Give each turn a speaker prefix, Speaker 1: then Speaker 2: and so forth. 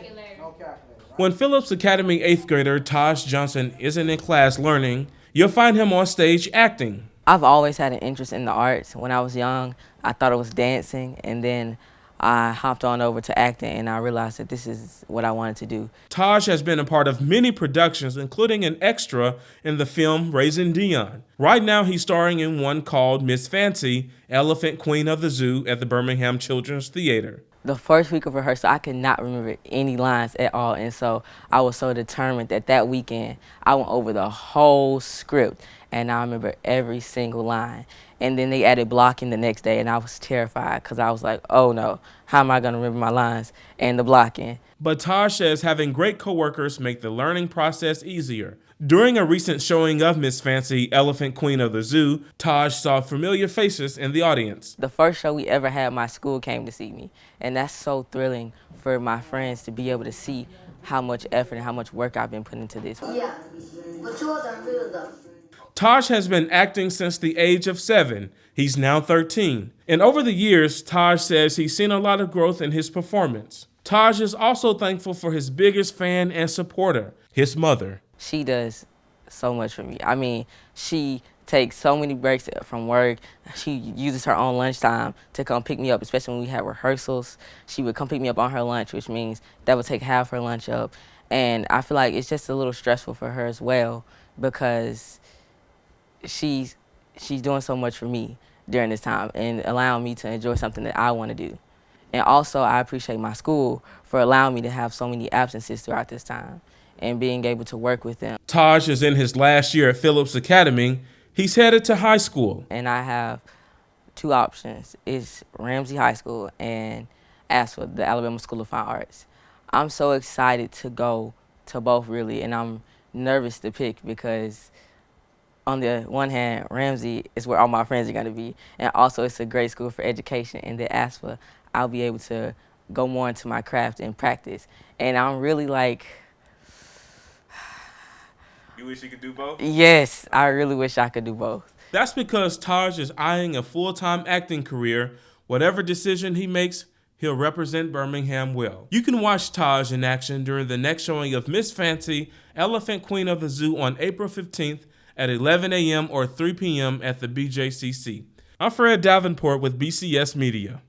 Speaker 1: calculator. No calculator. Right?
Speaker 2: When Phillips Academy 8th grader Taj Johnson isn't in class learning, you'll find him on stage acting.
Speaker 3: I've always had an interest in the arts. When I was young, I thought it was dancing, and then I hopped on over to acting, and I realized that this is what I wanted to do.
Speaker 2: Taj has been a part of many productions, including an extra in the film Raising Dion. Right now, he's starring in one called Miss Fancy, Elephant Queen of the Zoo at the Birmingham Children's Theater.
Speaker 3: The first week of rehearsal, I could not remember any lines at all, and so I was so determined that weekend I went over the whole script, and I remember every single line. And then they added blocking the next day, and I was terrified because I was like, oh no, how am I going to remember my lines and the blocking?
Speaker 2: But Taj says having great coworkers make the learning process easier. During a recent showing of Miss Fancy, Elephant Queen of the Zoo, Taj saw familiar faces in the audience.
Speaker 3: The first show we ever had, my school came to see me, and that's so thrilling for my friends to be able to see how much effort and how much work I've been putting into this.
Speaker 2: Taj has been acting since the age of 7. He's now 13. And over the years, Taj says he's seen a lot of growth in his performance. Taj is also thankful for his biggest fan and supporter, his mother.
Speaker 3: She does so much for me. I mean, she takes so many breaks from work. She uses her own lunchtime to come pick me up, especially when we have rehearsals. She would come pick me up on her lunch, which means that would take half her lunch up. And I feel like it's just a little stressful for her as well because she's doing so much for me during this time and allowing me to enjoy something that I want to do. And also, I appreciate my school for allowing me to have so many absences throughout this time and being able to work with them.
Speaker 2: Taj is in his last year at Phillips Academy. He's headed to high school.
Speaker 3: And I have two options. It's Ramsey High School and ASFA, the Alabama School of Fine Arts. I'm so excited to go to both, really, and I'm nervous to pick because on the one hand, Ramsey is where all my friends are going to be, and also it's a great school for education, and the ASFA, I'll be able to go more into my craft and practice. And I'm really like,
Speaker 2: you wish you could do both?
Speaker 3: Yes, I really wish I could do both.
Speaker 2: That's because Taj is eyeing a full-time acting career. Whatever decision he makes, he'll represent Birmingham well. You can watch Taj in action during the next showing of Miss Fancy, Elephant Queen of the Zoo on April 15th at 11 a.m. or 3 p.m. at the BJCC. I'm Fred Davenport with BCS Media.